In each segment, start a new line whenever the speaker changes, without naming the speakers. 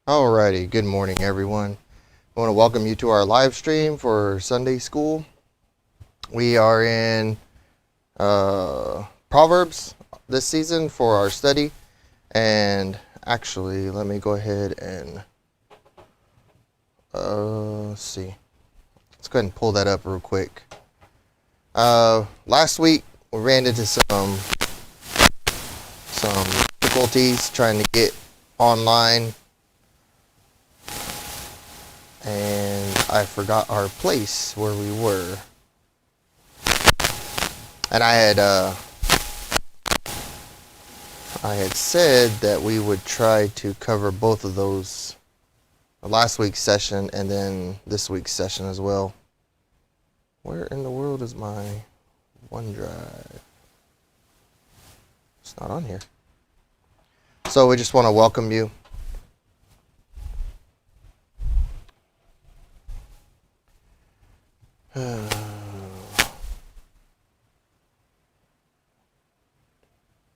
Alrighty, good morning everyone. I want to welcome you to our live stream for Sunday school. We are in Proverbs this season for our study. And actually, let me go ahead and see. Let's go ahead and pull that up real quick. Last week we ran into some difficulties trying to get online, and I forgot our place where we were. And I had said that we would try to cover both of those, last week's session and then this week's session as well. Where in the world is my OneDrive? It's not on here. So we just want to welcome you.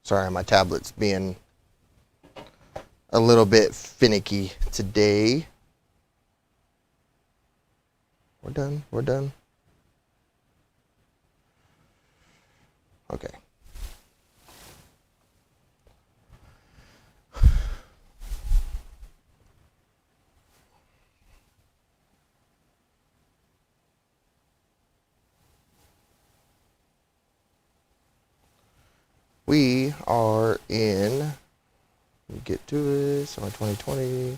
Sorry, my tablet's being a little bit finicky today. We're done. Okay. We are in, let me get to it, summer 2020.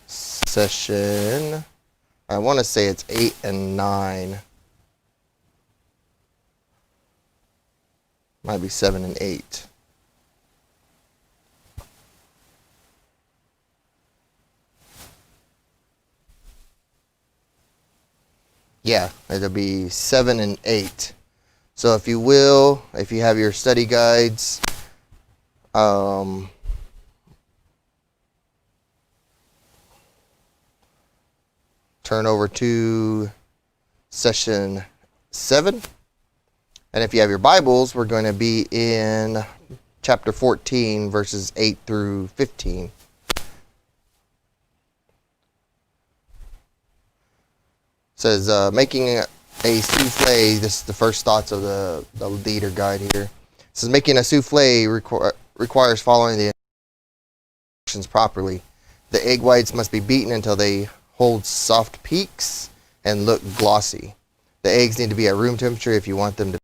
Session, I want to say it's 8 and 9. Might be 7 and 8. Yeah, it'll be 7 and 8. So if you will, if you have your study guides, turn over to session 7. And if you have your Bibles, we're going to be in chapter 14, verses 8 through 15. It says, making a souffle, this is the first thoughts of the leader guide here. It says, making a souffle requires following the instructions properly. The egg whites must be beaten until they hold soft peaks and look glossy. The eggs need to be at room temperature if you want them to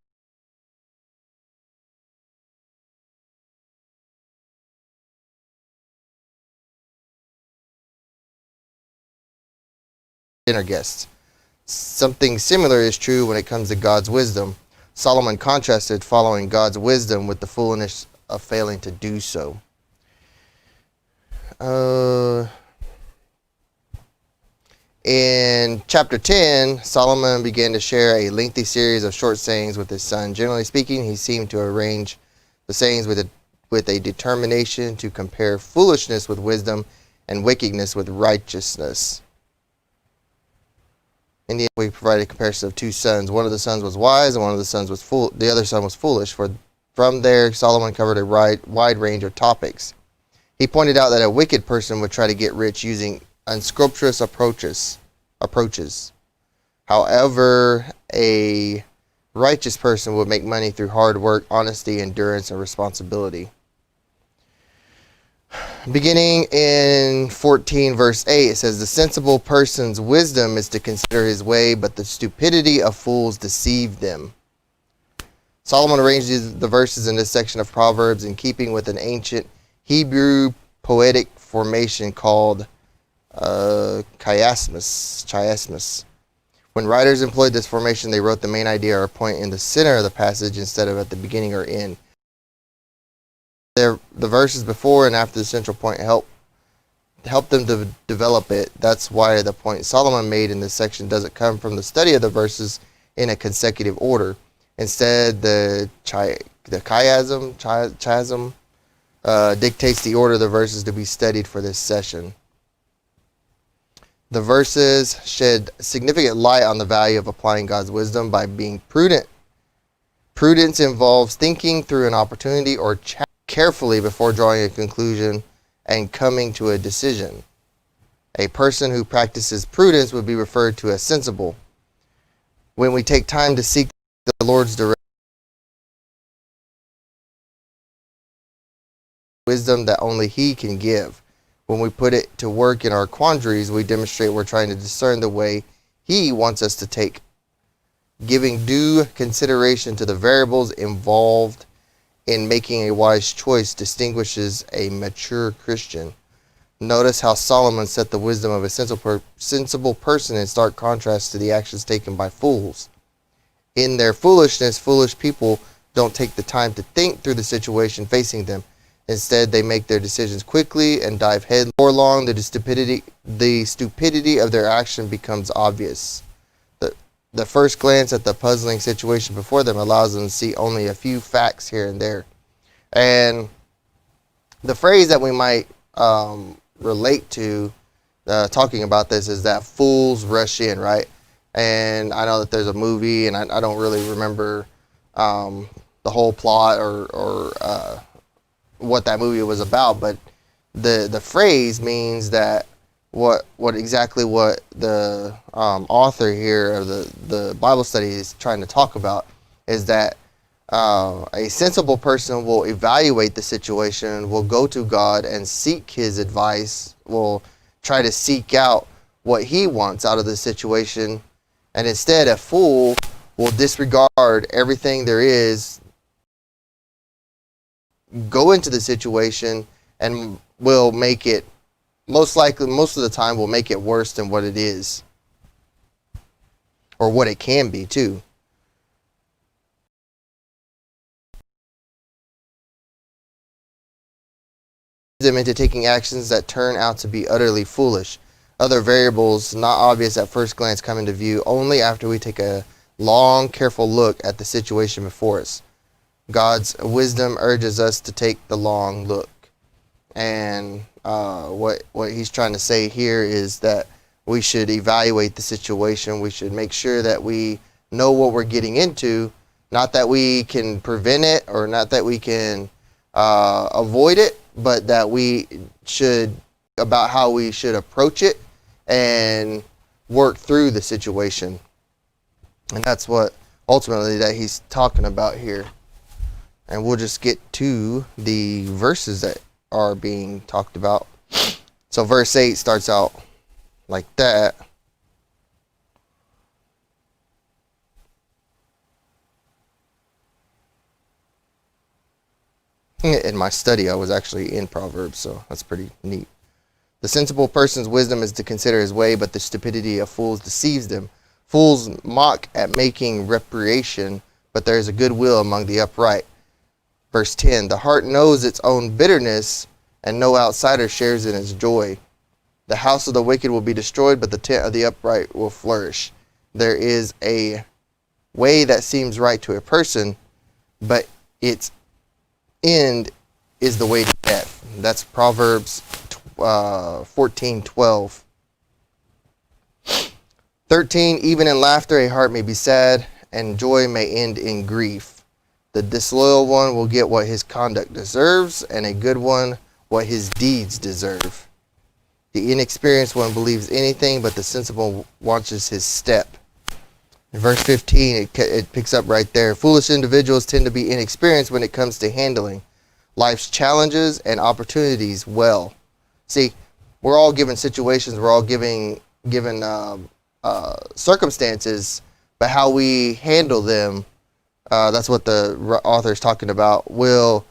dinner guests. Something similar is true when it comes to God's wisdom. Solomon contrasted following God's wisdom with the foolishness of failing to do so. In chapter 10, Solomon began to share a lengthy series of short sayings with his son. Generally speaking, he seemed to arrange the sayings with a determination to compare foolishness with wisdom and wickedness with righteousness. In the end, we provided a comparison of two sons. One of the sons was wise, and one of the sons was the other son was foolish. From there, Solomon covered a wide range of topics. He pointed out that a wicked person would try to get rich using unscrupulous approaches. However, a righteous person would make money through hard work, honesty, endurance, and responsibility. Beginning in 14 verse 8, it says, the sensible person's wisdom is to consider his way, but the stupidity of fools deceive them. Solomon arranged the verses in this section of Proverbs in keeping with an ancient Hebrew poetic formation called chiasmus. When writers employed this formation, they wrote the main idea or point in the center of the passage instead of at the beginning or end. The verses before and after the central point help them to develop it. That's why the point Solomon made in this section doesn't come from the study of the verses in a consecutive order. Instead, the chiasm dictates the order of the verses to be studied for this session. The verses shed significant light on the value of applying God's wisdom by being prudent. Prudence involves thinking through an opportunity or carefully before drawing a conclusion and coming to a decision. A person who practices prudence would be referred to as sensible. When we take time to seek the Lord's direction, wisdom that only He can give. When we put it to work in our quandaries, we demonstrate we're trying to discern the way He wants us to take. Giving due consideration to the variables involved in making a wise choice distinguishes a mature Christian. Notice how Solomon set the wisdom of a sensible person in stark contrast to the actions taken by fools. In their foolishness, foolish people don't take the time to think through the situation facing them. Instead, they make their decisions quickly and dive headlong. The stupidity of their action becomes obvious. The first glance at the puzzling situation before them allows them to see only a few facts here and there. And the phrase that we might relate to talking about this is that fools rush in, right? And I know that there's a movie, and I don't really remember the whole plot or what that movie was about, but the phrase means that what the author here of the Bible study is trying to talk about is that a sensible person will evaluate the situation, will go to God and seek His advice, will try to seek out what He wants out of the situation, and instead a fool will disregard everything there is, go into the situation, and will make it, most of the time, will make it worse than what it is, or what it can be too. Them into taking actions that turn out to be utterly foolish. Other variables not obvious at first glance come into view only after we take a long, careful look at the situation before us. God's wisdom urges us to take the long look. And what he's trying to say here is that we should evaluate the situation. We should make sure that we know what we're getting into, not that we can prevent it or not that we can avoid it, but that we should, about how we should approach it and work through the situation. And that's what ultimately that he's talking about here. And we'll just get to the verses that are being talked about. So verse 8 starts out like that. In my study, I was actually in Proverbs, so that's pretty neat. The sensible person's wisdom is to consider his way, but the stupidity of fools deceives them. Fools mock at making reparation, but there is a good will among the upright. Verse 10, the heart knows its own bitterness, and no outsider shares in its joy. The house of the wicked will be destroyed, but the tent of the upright will flourish. There is a way that seems right to a person, but its end is the way to death. That's Proverbs 14:12. 13, even in laughter a heart may be sad, and joy may end in grief. The disloyal one will get what his conduct deserves, and a good one what his deeds deserve. The inexperienced one believes anything, but the sensible watches his step. In verse 15, it picks up right there. Foolish individuals tend to be inexperienced when it comes to handling life's challenges and opportunities well. See, we're all given situations, we're all given circumstances, but how we handle them, that's what the author is talking about, will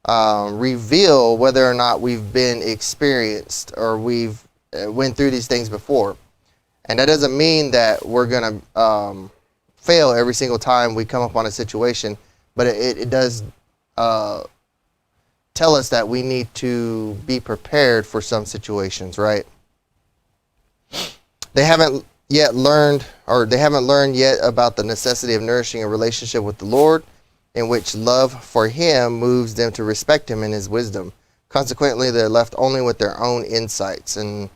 reveal whether or not we've been experienced or we've went through these things before. And that doesn't mean that we're going to fail every single time we come up on a situation, but it does tell us that we need to be prepared for some situations, right? They haven't learned yet about the necessity of nourishing a relationship with the Lord, in which love for him moves them to respect him and his wisdom. Consequently, they're left only with their own insights. And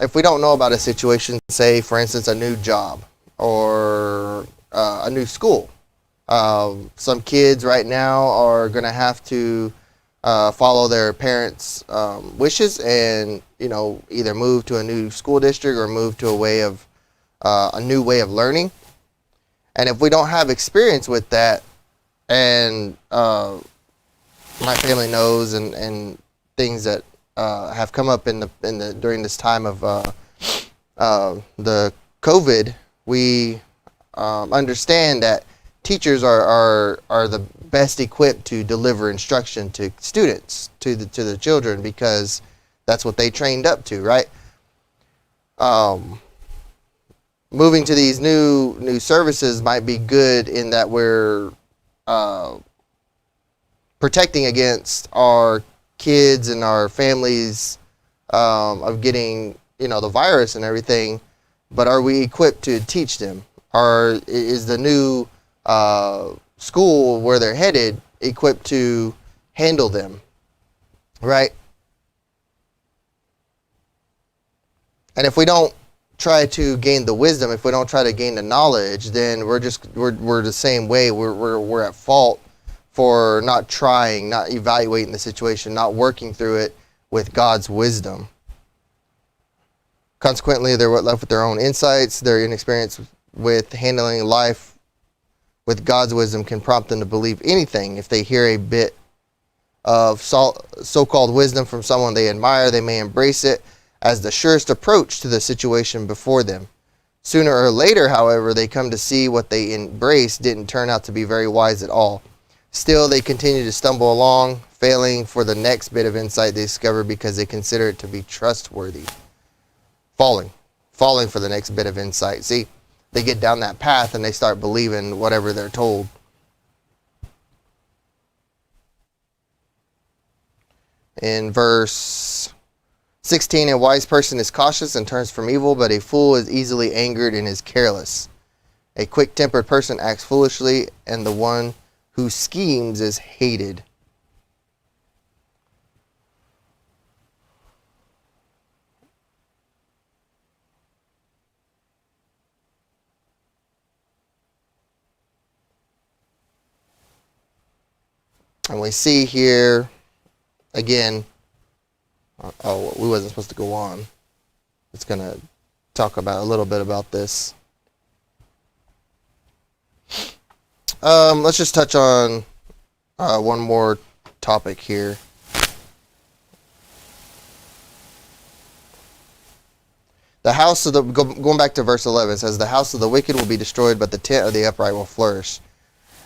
if we don't know about a situation, say, for instance, a new job or a new school, some kids right now are going to have to follow their parents' wishes and, either move to a new school district or move to a new way of learning. And if we don't have experience with that, and my family knows, and things that have come up during this time of the COVID, we understand that teachers are the best equipped to deliver instruction to students, to the children, because that's what they trained up to, right? Moving to these new services might be good in that we're protecting against our kids and our families of getting, the virus and everything, but are we equipped to teach them? Is the new school where they're headed equipped to handle them, right? And if we don't try to gain the wisdom, if we don't try to gain the knowledge, then we're the same way. We're at fault for not trying, not evaluating the situation, not working through it with God's wisdom. Consequently, they're left with their own insights. Their inexperience with handling life with God's wisdom can prompt them to believe anything. If they hear a bit of so-called wisdom from someone they admire, they may embrace it as the surest approach to the situation before them. Sooner or later, however, they come to see what they embraced didn't turn out to be very wise at all. Still, they continue to stumble along, failing for the next bit of insight they discover because they consider it to be trustworthy. Falling for the next bit of insight. See, they get down that path and they start believing whatever they're told. In verse 16, a wise person is cautious and turns from evil, but a fool is easily angered and is careless. A quick-tempered person acts foolishly, and the one who schemes is hated. And we see here, again, we wasn't supposed to go on. It's going to talk about a little bit about this. Let's just touch on one more topic here. The house of going back to verse 11, it says, the house of the wicked will be destroyed, but the tent of the upright will flourish.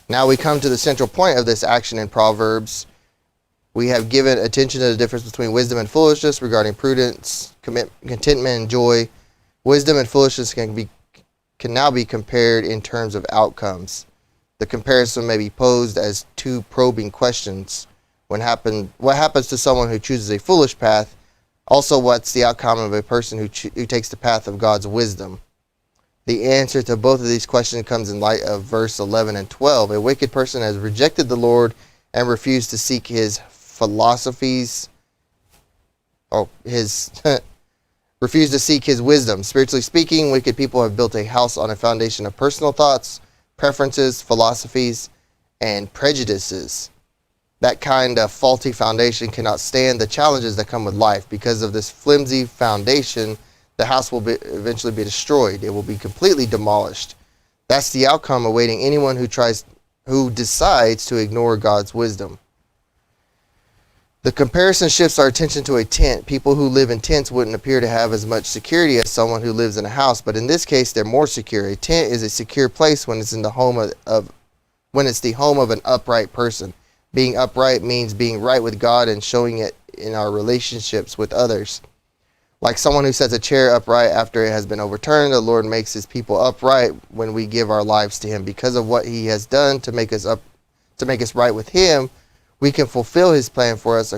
Now we come to the central point of this action in Proverbs. We have given attention to the difference between wisdom and foolishness regarding prudence, contentment, and joy. Wisdom and foolishness can now be compared in terms of outcomes. The comparison may be posed as two probing questions. What happens to someone who chooses a foolish path? Also, what's the outcome of a person who takes the path of God's wisdom? The answer to both of these questions comes in light of verse 11 and 12. A wicked person has rejected the Lord and refused to seek his philosophies. Refused to seek his wisdom. Spiritually speaking, wicked people have built a house on a foundation of personal thoughts, preferences, philosophies, and prejudices. That kind of faulty foundation cannot stand the challenges that come with life. Because of this flimsy foundation, the house will eventually be destroyed. It will be completely demolished. That's the outcome awaiting anyone who decides to ignore God's wisdom. The comparison shifts our attention to a tent. People who live in tents wouldn't appear to have as much security as someone who lives in a house, but in this case, they're more secure. A tent is a secure place when it's the home of an upright person. Being upright means being right with God and showing it in our relationships with others. Like someone who sets a chair upright after it has been overturned, the Lord makes his people upright when we give our lives to him. Because of what he has done to make us right with him, we can fulfill his plan for us.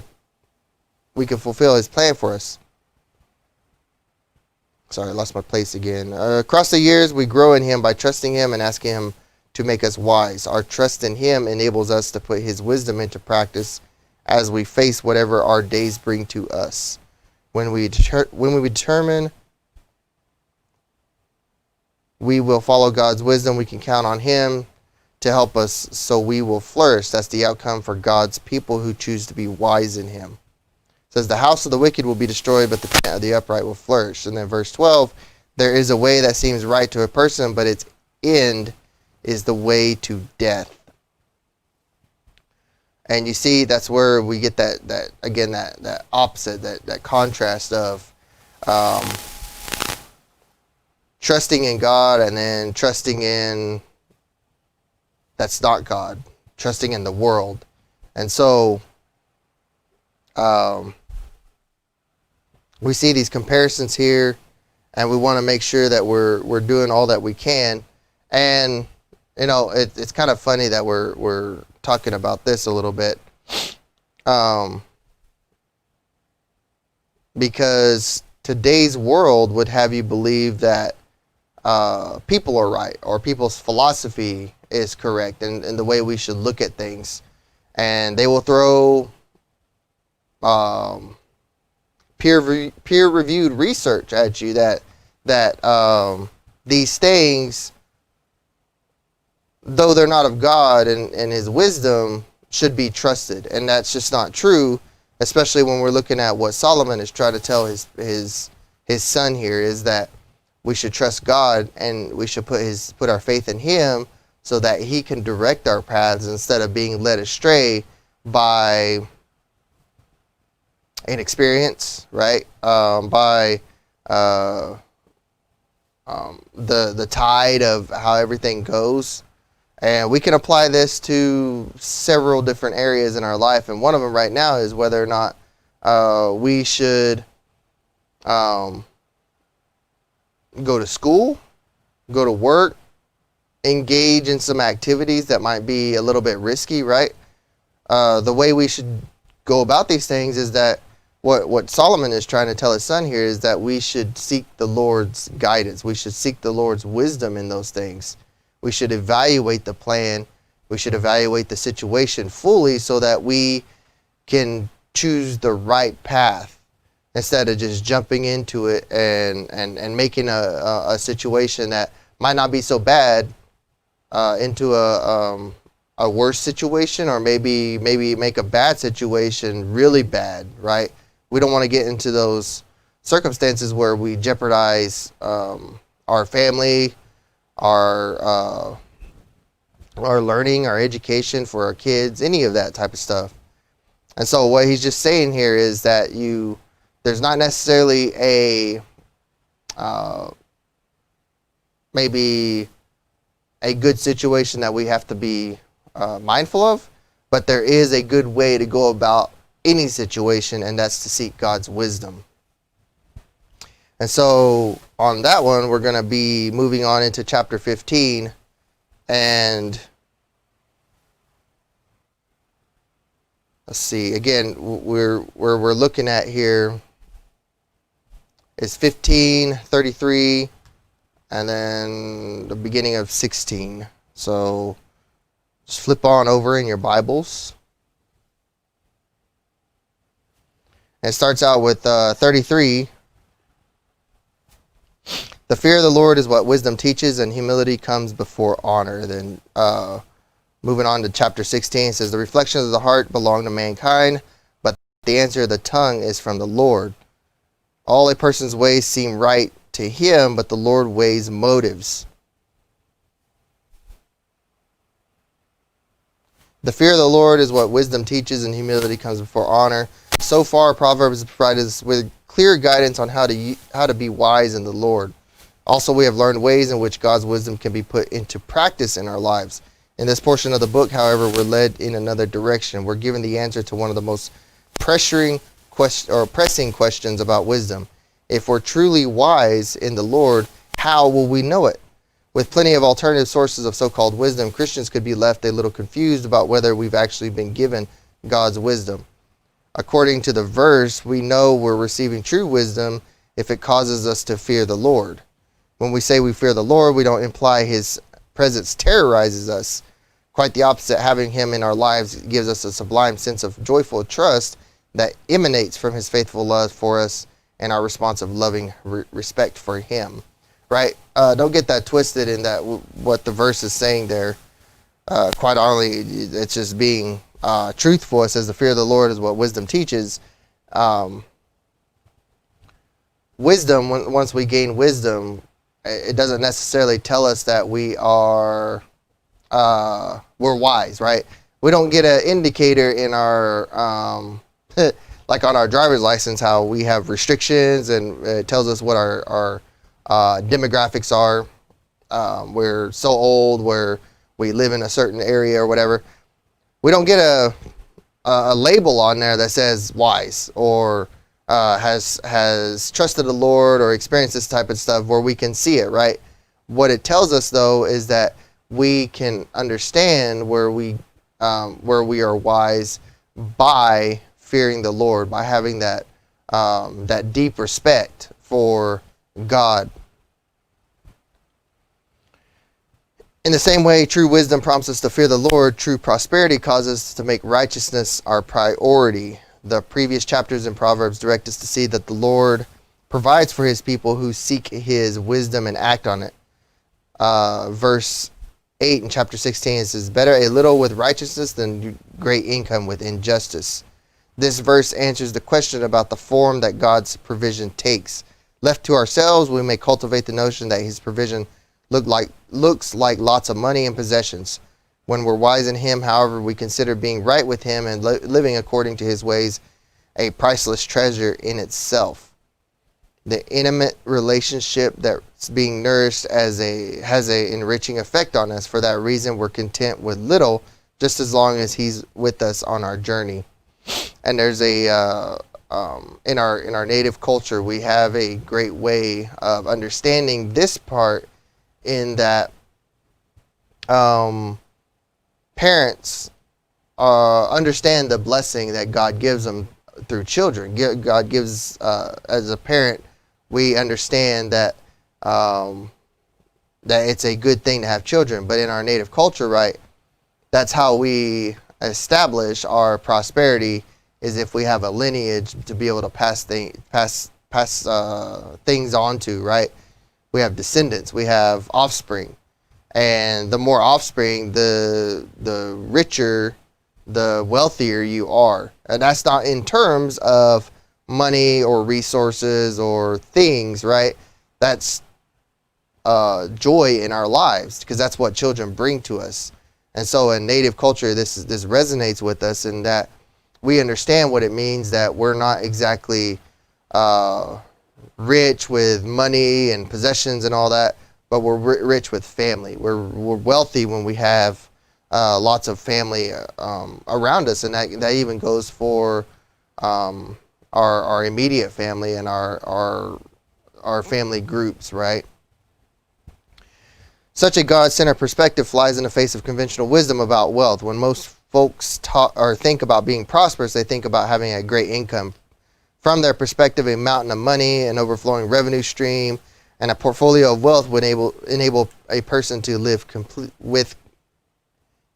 Sorry, I lost my place again. Across the years, we grow in him by trusting him and asking him to make us wise. Our trust in him enables us to put his wisdom into practice as we face whatever our days bring to us. When we determine we will follow God's wisdom, we can count on him to help us so we will flourish. That's the outcome for God's people who choose to be wise in him. It says, the house of the wicked will be destroyed, but the tent of the upright will flourish. And then verse 12, there is a way that seems right to a person, but its end is the way to death. And you see, that's where we get that opposite, that contrast of trusting in God and then trusting in that's not God, trusting in the world. And so we see these comparisons here, and we want to make sure that we're doing all that we can. And you know, it's kind of funny that we're talking about this a little bit, because today's world would have you believe that people are right, or people's philosophy is correct, and the way we should look at things. And they will throw peer-reviewed research at you that these things, though they're not of God and his wisdom, should be trusted. And that's just not true, especially when we're looking at what Solomon is trying to tell his son here, is that we should trust God and we should put our faith in him so that he can direct our paths instead of being led astray by inexperience, right? By the tide of how everything goes. And we can apply this to several different areas in our life. And one of them right now is whether or not we should go to school, go to work, engage in some activities that might be a little bit risky, right? The way we should go about these things is that what Solomon is trying to tell his son here is that we should seek the Lord's guidance. We should seek the Lord's wisdom in those things. We should evaluate the plan. We should evaluate the situation fully so that we can choose the right path instead of just jumping into it and making a situation that might not be so bad into a worse situation, or maybe make a bad situation really bad, right? We don't want to get into those circumstances where we jeopardize our family, our learning, our education for our kids, any of that type of stuff. And so what he's just saying here is that there's not necessarily maybe a good situation that we have to be mindful of, but there is a good way to go about any situation, and that's to seek God's wisdom. And so on that one, we're going to be moving on into chapter 15, and let's see, again, we're looking at here is 15:33, and then the beginning of 16. So just flip on over in your Bibles. And it starts out with 33. The fear of the Lord is what wisdom teaches, and humility comes before honor. Then moving on to chapter 16, it says, the reflections of the heart belong to mankind, but the answer of the tongue is from the Lord. All a person's ways seem right to him, but the Lord weighs motives. The fear of the Lord is what wisdom teaches, and humility comes before honor. So far, Proverbs provides us with clear guidance on how to be wise in the Lord. Also, we have learned ways in which God's wisdom can be put into practice in our lives. In this portion of the book, however, we're led in another direction. We're given the answer to one of the most pressing questions about wisdom. If we're truly wise in the Lord, how will we know it? With plenty of alternative sources of so-called wisdom, Christians could be left a little confused about whether we've actually been given God's wisdom. According to the verse, we know we're receiving true wisdom if it causes us to fear the Lord. When we say we fear the Lord, we don't imply his presence terrorizes us. Quite the opposite, having him in our lives gives us a sublime sense of joyful trust that emanates from his faithful love for us and our response of loving respect for him. Right? Don't get that twisted in that what the verse is saying there. Quite honestly, it's just being truthful. It says the fear of the Lord is what wisdom teaches. Wisdom, once we gain wisdom, it doesn't necessarily tell us that we're wise, right? We don't get an indicator in our like on our driver's license how we have restrictions, and it tells us what our demographics are. We're so old, we live in a certain area or whatever. We don't get a label on there that says wise or has trusted the Lord or experienced this type of stuff where we can see it, right? What it tells us though is that we can understand where we are wise by fearing the Lord, by having that deep respect for God. In the same way, true wisdom prompts us to fear the Lord, true prosperity causes us to make righteousness our priority. The previous chapters in Proverbs direct us to see that the Lord provides for his people who seek his wisdom and act on it. Verse 8 in chapter 16, it says, better a little with righteousness than great income with injustice. This verse answers the question about the form that God's provision takes. Left to ourselves, we may cultivate the notion that his provision looks like lots of money and possessions. When we're wise in him, however, we consider being right with him and living according to his ways a priceless treasure in itself. The intimate relationship that's being nourished has a enriching effect on us. For that reason, we're content with little, just as long as he's with us on our journey. And there's in our native culture, we have a great way of understanding this part, in that parents understand the blessing that God gives them through children. God gives, as a parent, we understand that that it's a good thing to have children. But in our native culture, right, that's how we establish our prosperity, is if we have a lineage to be able to pass things on to, right? We have descendants, we have offspring, and the more offspring, the richer, the wealthier you are. And that's not in terms of money or resources or things, right? That's joy in our lives, because that's what children bring to us. And so in native culture, this resonates with us, in that we understand what it means that we're not exactly rich with money and possessions and all that, but we're rich with family. We're wealthy when we have lots of family around us, and that even goes for our immediate family and our family groups, right? Such a God-centered perspective flies in the face of conventional wisdom about wealth. When most folks talk or think about being prosperous, they think about having a great income. From their perspective, a mountain of money, an overflowing revenue stream, and a portfolio of wealth would enable a person to live with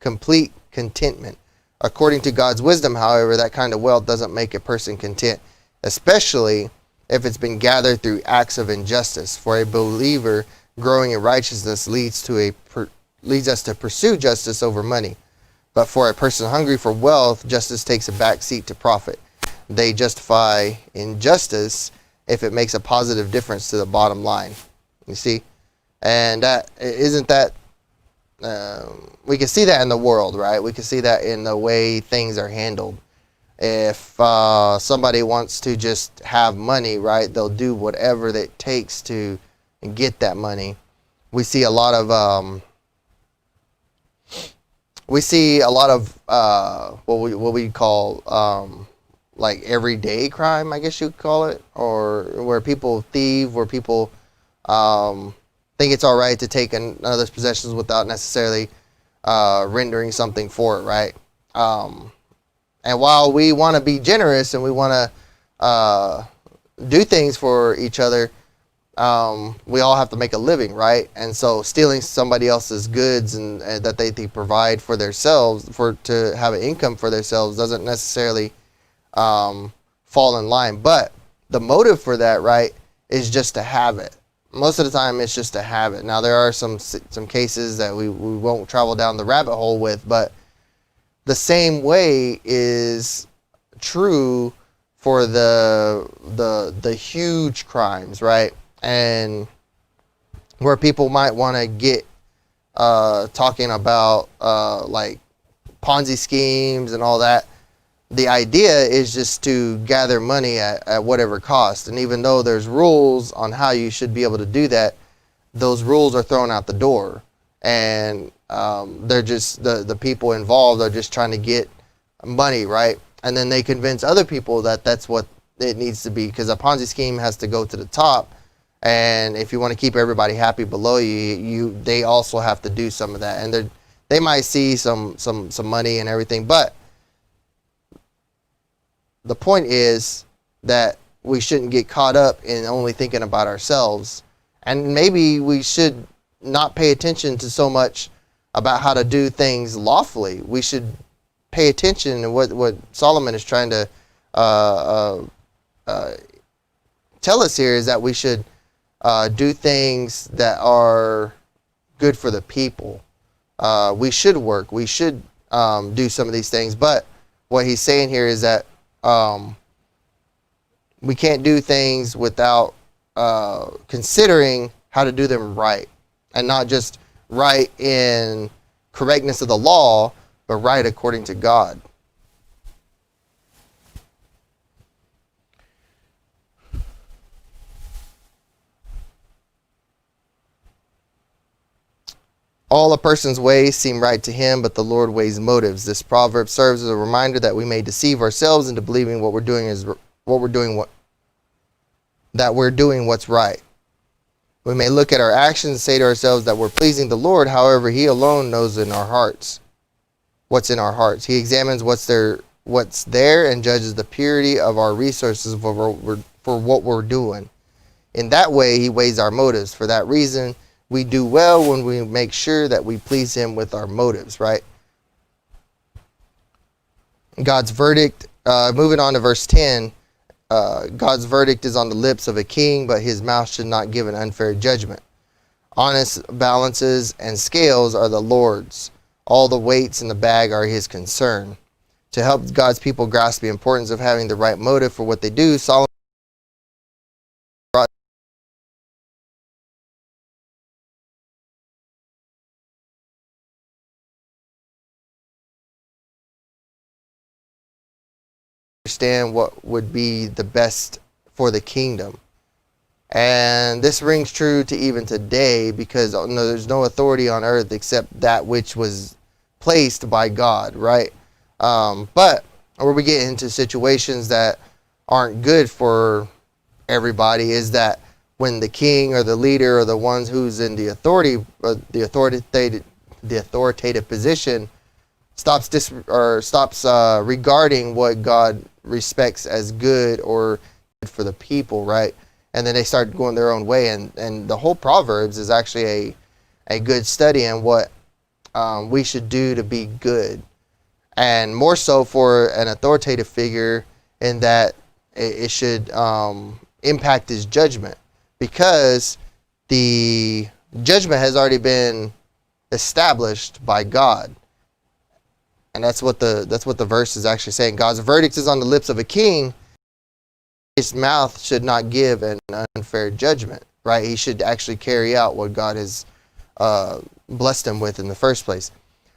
complete contentment. According to God's wisdom, however, that kind of wealth doesn't make a person content, especially if it's been gathered through acts of injustice. For a believer, growing in righteousness leads us to pursue justice over money. But for a person hungry for wealth, justice takes a back seat to profit. They justify injustice if it makes a positive difference to the bottom line. You see? And we can see that in the world, right? We can see that in the way things are handled. If somebody wants to just have money, right, they'll do whatever it takes to get that money. We see a lot of what we call like everyday crime, I guess you'd call it, or where people thieve, where people think it's all right to take another's possessions without necessarily rendering something for it, right? And while we want to be generous and we want to do things for each other, we all have to make a living, right? And so stealing somebody else's goods and that they provide for themselves, to have an income for themselves, doesn't necessarily fall in line. But the motive for that, right, is just to have it. Most of the time, it's just to have it. Now, there are some cases that we won't travel down the rabbit hole with, but the same way is true for the huge crimes, right? And where people might want to get talking about like Ponzi schemes and all that. The idea is just to gather money at whatever cost. And even though there's rules on how you should be able to do that, those rules are thrown out the door. And they're just, the people involved are just trying to get money, right? And then they convince other people that that's what it needs to be, because a Ponzi scheme has to go to the top. And if you want to keep everybody happy below you, they also have to do some of that. And they might see some money and everything, but the point is that we shouldn't get caught up in only thinking about ourselves. And maybe we should not pay attention to so much about how to do things lawfully. We should pay attention to what Solomon is trying to tell us here, is that we should do things that are good for the people. We should work. We should do some of these things. But what he's saying here is that we can't do things without considering how to do them right, and not just right in correctness of the law, but right according to God. All a person's ways seem right to him, but the Lord weighs motives. This proverb serves as a reminder that we may deceive ourselves into believing that we're doing what's right. We may look at our actions and say to ourselves that we're pleasing the Lord. However, He alone knows in our hearts what's in our hearts. He examines what's there, and judges the purity of our resources for what we're doing. In that way, He weighs our motives. For that reason, we do well when we make sure that we please Him with our motives, right? God's verdict, moving on to verse 10, God's verdict is on the lips of a king, but his mouth should not give an unfair judgment. Honest balances and scales are the Lord's. All the weights in the bag are His concern. To help God's people grasp the importance of having the right motive for what they do, Solomon understand what would be the best for the kingdom. And this rings true to even today, because there's no authority on earth except that which was placed by God, right? But where we get into situations that aren't good for everybody is that when the king or the leader or the ones who's in the authoritative position stops regarding what God respects as good or good for the people, right? And then they start going their own way, and the whole Proverbs is actually a good study in what we should do to be good, and more so for an authoritative figure, in that it should impact his judgment, because the judgment has already been established by God. And that's what the verse is actually saying. God's verdict is on the lips of a king. His mouth should not give an unfair judgment, right? He should actually carry out what God has blessed him with in the first place.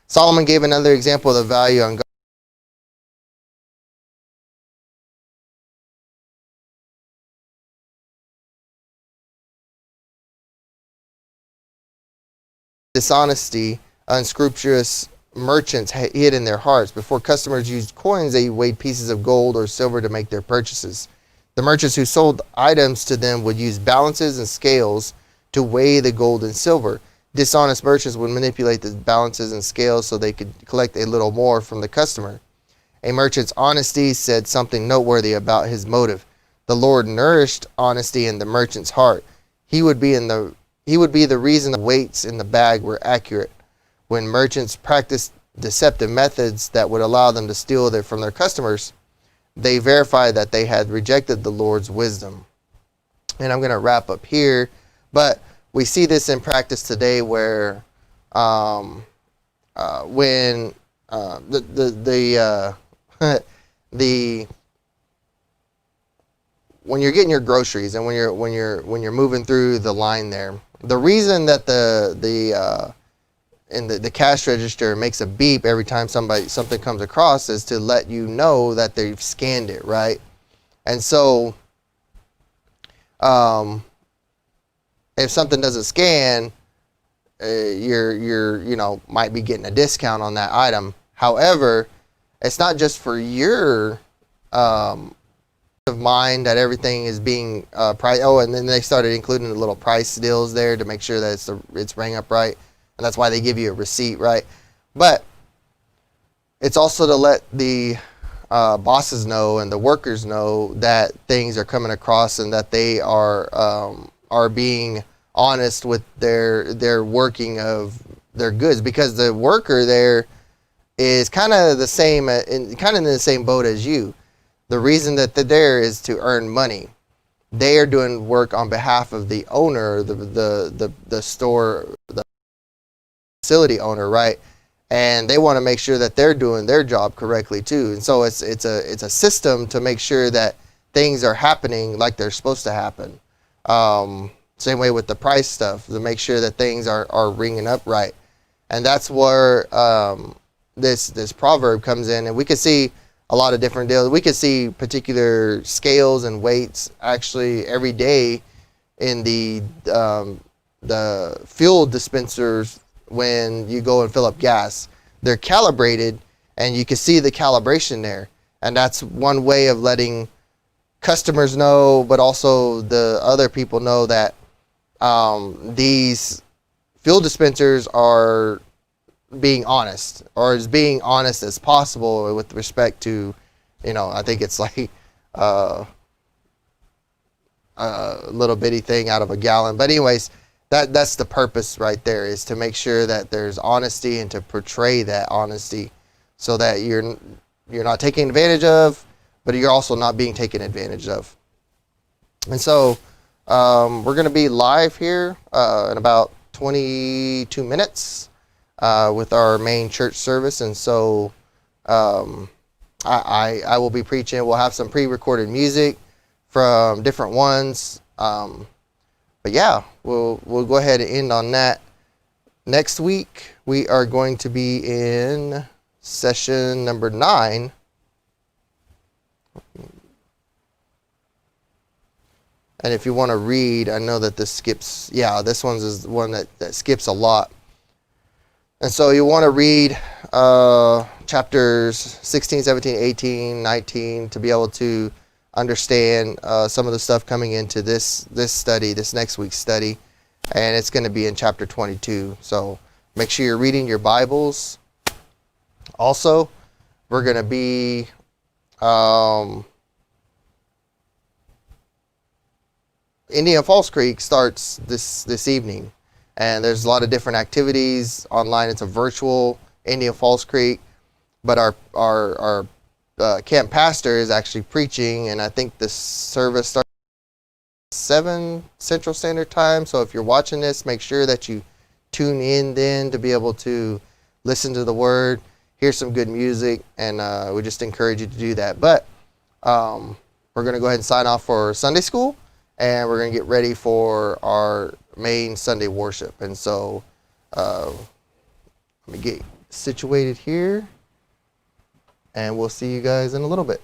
Solomon gave another example of the value on God. Dishonesty, unscrupulous merchants hid in their hearts. Before customers used coins, they weighed pieces of gold or silver to make their purchases. The merchants who sold items to them would use balances and scales to weigh the gold and silver. Dishonest merchants would manipulate the balances and scales so they could collect a little more from the customer. A merchant's honesty said something noteworthy about his motive. The Lord nourished honesty in the merchant's heart. He would be the reason the weights in the bag were accurate. When merchants practiced deceptive methods that would allow them to steal from their customers, they verified that they had rejected the Lord's wisdom. And I'm going to wrap up here, but we see this in practice today where when when you're getting your groceries and when you're moving through the line there, the reason that the cash register makes a beep every time something comes across is to let you know that they've scanned it, right? And so if something doesn't scan, you're might be getting a discount on that item. However, it's not just for your of mind that everything is being priced. Oh, and then they started including the little price deals there to make sure that it's rang up right, and that's why they give you a receipt, right? But it's also to let the bosses know and the workers know that things are coming across and that they are being honest with their working of their goods, because the worker there is kind of the same, in the same boat as you. The reason that they're there is to earn money. They are doing work on behalf of the owner, the store, the facility owner, right? And they want to make sure that they're doing their job correctly too. And so it's a system to make sure that things are happening like they're supposed to happen. Same way with the price stuff, to make sure that things are ringing up right. And that's where this proverb comes in, and we can see a lot of different deals. We could see particular scales and weights actually every day in the fuel dispensers when you go and fill up gas. They're calibrated, and you can see the calibration there. And that's one way of letting customers know, but also the other people know that these fuel dispensers are being honest, or as being honest as possible with respect to, I think it's like a little bitty thing out of a gallon. But anyways, that's the purpose right there, is to make sure that there's honesty and to portray that honesty so that you're not taking advantage of, but you're also not being taken advantage of. And so we're going to be live here in about 22 minutes with our main church service. And so I will be preaching. We'll have some pre-recorded music from different ones. But yeah, we'll go ahead and end on that. Next week, we are going to be in session number 9. And if you want to read, I know that this skips, this one's is one that skips a lot. And so you want to read chapters 16, 17, 18, 19 to be able to understand some of the stuff coming into this study, this next week's study. And it's going to be in chapter 22. So make sure you're reading your Bibles. Also, we're going to be Indian Falls Creek starts this evening, and there's a lot of different activities online. It's a virtual Indian Falls Creek, but our camp pastor is actually preaching, and I think the service starts at 7 Central Standard Time. So if you're watching this, make sure that you tune in then to be able to listen to the word, hear some good music, and we just encourage you to do that. But we're going to go ahead and sign off for Sunday school, and we're going to get ready for our main Sunday worship. And so let me get situated here, and we'll see you guys in a little bit.